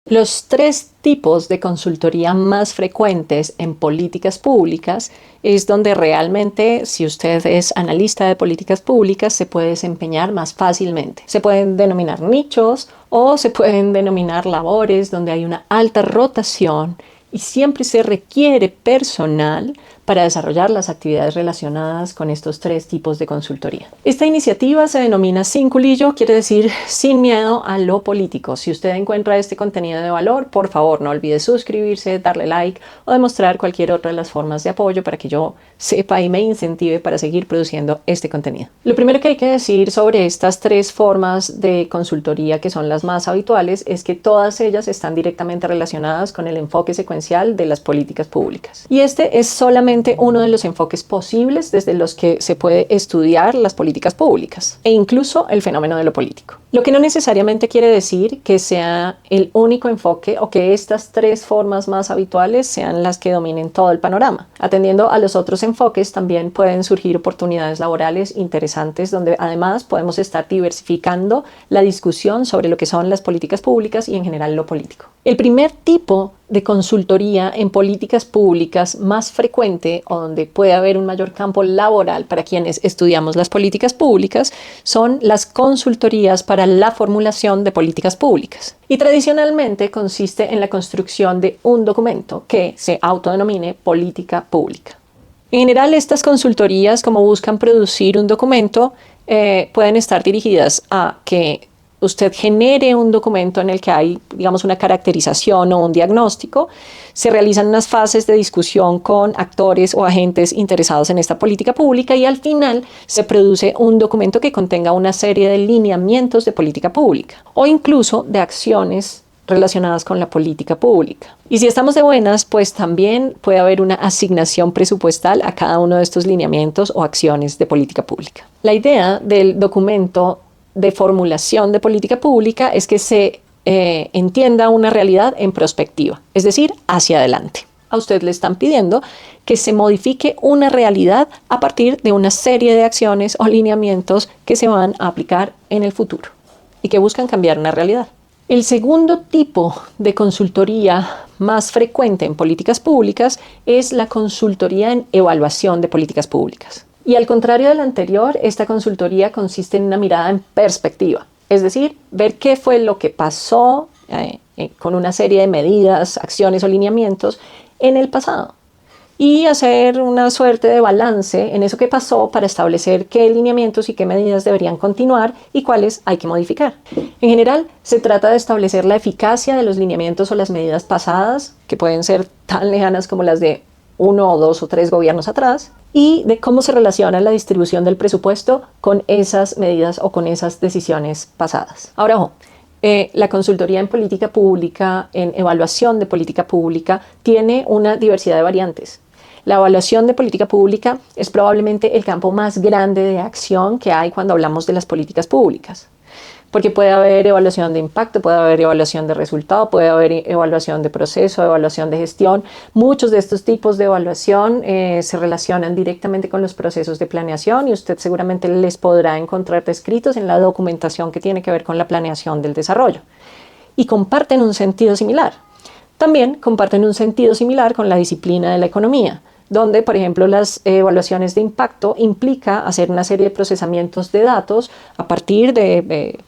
Los tres tipos de consultoría más frecuentes en políticas públicas es donde realmente, si usted es analista de políticas públicas, se puede desempeñar más fácilmente. Se pueden denominar nichos o se pueden denominar labores donde hay una alta rotación y siempre se requiere personal para desarrollar las actividades relacionadas con estos tres tipos de consultoría. Esta iniciativa se denomina Sin Culillo, quiere decir sin miedo a lo político. Si usted encuentra este contenido de valor, por favor no olvide suscribirse, darle like o demostrar cualquier otra de las formas de apoyo para que yo sepa y me incentive para seguir produciendo este contenido. Lo primero que hay que decir sobre estas tres formas de consultoría que son las más habituales es que todas ellas están directamente relacionadas con el enfoque secuencial de las políticas públicas. Y este es solamente uno de los enfoques posibles desde los que se puede estudiar las políticas públicas e incluso el fenómeno de lo político. Lo que no necesariamente quiere decir que sea el único enfoque o que estas tres formas más habituales sean las que dominen todo el panorama. Atendiendo a los otros enfoques también pueden surgir oportunidades laborales interesantes donde además podemos estar diversificando la discusión sobre lo que son las políticas públicas y en general lo político. El primer tipo de consultoría en políticas públicas más frecuente o donde puede haber un mayor campo laboral para quienes estudiamos las políticas públicas son las consultorías para la formulación de políticas públicas. Y tradicionalmente consiste en la construcción de un documento que se autodenomine política pública. En general, estas consultorías, como buscan producir un documento, pueden estar dirigidas a que usted genere un documento en el que hay, digamos, una caracterización o un diagnóstico. Se realizan unas fases de discusión con actores o agentes interesados en esta política pública y al final se produce un documento que contenga una serie de lineamientos de política pública o incluso de acciones relacionadas con la política pública. Y si estamos de buenas, pues también puede haber una asignación presupuestal a cada uno de estos lineamientos o acciones de política pública. La idea del documento de formulación de política pública es que se entienda una realidad en prospectiva, es decir, hacia adelante. A usted le están pidiendo que se modifique una realidad a partir de una serie de acciones o lineamientos que se van a aplicar en el futuro y que buscan cambiar una realidad. El segundo tipo de consultoría más frecuente en políticas públicas es la consultoría en evaluación de políticas públicas. Y al contrario de la anterior, esta consultoría consiste en una mirada en perspectiva, es decir, ver qué fue lo que pasó con una serie de medidas, acciones o lineamientos en el pasado y hacer una suerte de balance en eso que pasó para establecer qué lineamientos y qué medidas deberían continuar y cuáles hay que modificar. En general, se trata de establecer la eficacia de los lineamientos o las medidas pasadas, que pueden ser tan lejanas como las de 1 o 2 o 3 gobiernos atrás, y de cómo se relaciona la distribución del presupuesto con esas medidas o con esas decisiones pasadas. Ahora, ojo, la consultoría en política pública, en evaluación de política pública, tiene una diversidad de variantes. La evaluación de política pública es probablemente el campo más grande de acción que hay cuando hablamos de las políticas públicas. Porque puede haber evaluación de impacto, puede haber evaluación de resultado, puede haber evaluación de proceso, evaluación de gestión. Muchos de estos tipos de evaluación se relacionan directamente con los procesos de planeación y usted seguramente les podrá encontrar descritos en la documentación que tiene que ver con la planeación del desarrollo. Y comparten un sentido similar. También comparten un sentido similar con la disciplina de la economía, donde, por ejemplo, las evaluaciones de impacto implica hacer una serie de procesamientos de datos a partir de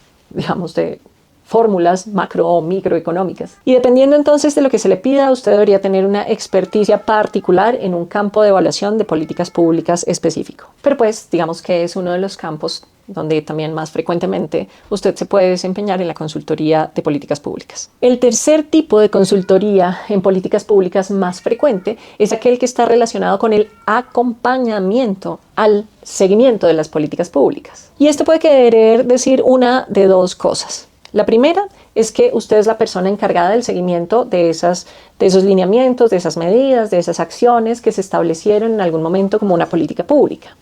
fórmulas macro o microeconómicas. Y dependiendo entonces de lo que se le pida, usted debería tener una experticia particular en un campo de evaluación de políticas públicas específico. Pero pues, digamos que es uno de los campos donde también más frecuentemente usted se puede desempeñar en la consultoría de políticas públicas. El tercer tipo de consultoría en políticas públicas más frecuente es aquel que está relacionado con el acompañamiento al seguimiento de las políticas públicas. Y esto puede querer decir una de dos cosas. La primera es que usted es la persona encargada del seguimiento de esos lineamientos, de esas medidas, de esas acciones que se establecieron en algún momento como una política pública.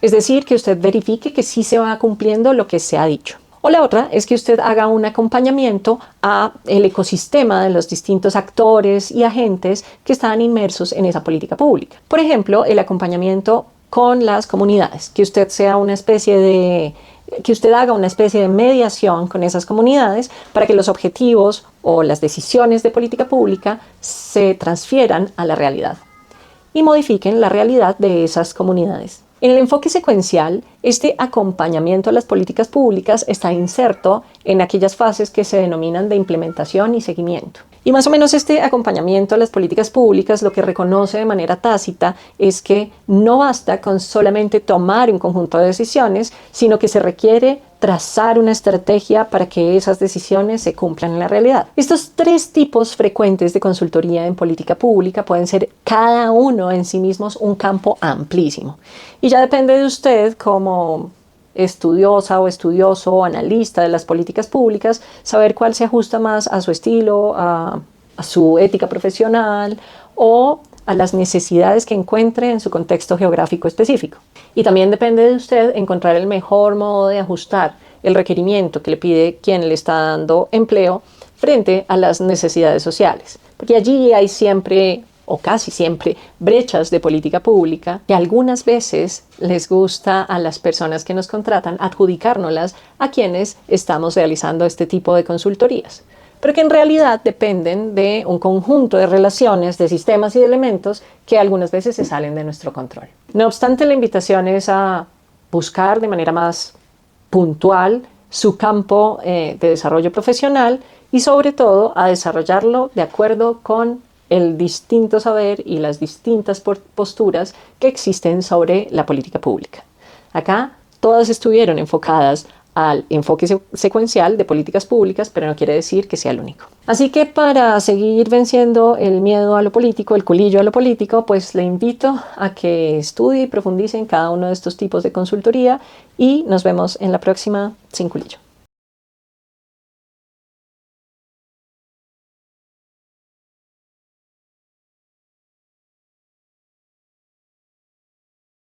Es decir, que usted verifique que sí se va cumpliendo lo que se ha dicho. O la otra es que usted haga un acompañamiento al ecosistema de los distintos actores y agentes que están inmersos en esa política pública. Por ejemplo, el acompañamiento con las comunidades, que usted sea una especie de que usted haga una especie de mediación con esas comunidades para que los objetivos o las decisiones de política pública se transfieran a la realidad y modifiquen la realidad de esas comunidades. En el enfoque secuencial, este acompañamiento a las políticas públicas está inserto en aquellas fases que se denominan de implementación y seguimiento. Y más o menos este acompañamiento a las políticas públicas lo que reconoce de manera tácita es que no basta con solamente tomar un conjunto de decisiones, sino que se requiere trazar una estrategia para que esas decisiones se cumplan en la realidad. Estos 3 tipos frecuentes de consultoría en política pública pueden ser cada uno en sí mismos un campo amplísimo. Y ya depende de usted como estudiosa o estudioso o analista de las políticas públicas, saber cuál se ajusta más a su estilo, a su ética profesional o a las necesidades que encuentre en su contexto geográfico específico. Y también depende de usted encontrar el mejor modo de ajustar el requerimiento que le pide quien le está dando empleo frente a las necesidades sociales. Porque allí hay siempre, o casi siempre, brechas de política pública que algunas veces les gusta a las personas que nos contratan adjudicárnoslas a quienes estamos realizando este tipo de consultorías, pero que en realidad dependen de un conjunto de relaciones, de sistemas y de elementos que algunas veces se salen de nuestro control. No obstante, la invitación es a buscar de manera más puntual su campo de desarrollo profesional y sobre todo a desarrollarlo de acuerdo con el distinto saber y las distintas posturas que existen sobre la política pública. Acá todas estuvieron enfocadas al enfoque secuencial de políticas públicas, pero no quiere decir que sea el único. Así que para seguir venciendo el miedo a lo político, el culillo a lo político, pues le invito a que estudie y profundice en cada uno de estos tipos de consultoría y nos vemos en la próxima Sin Culillo.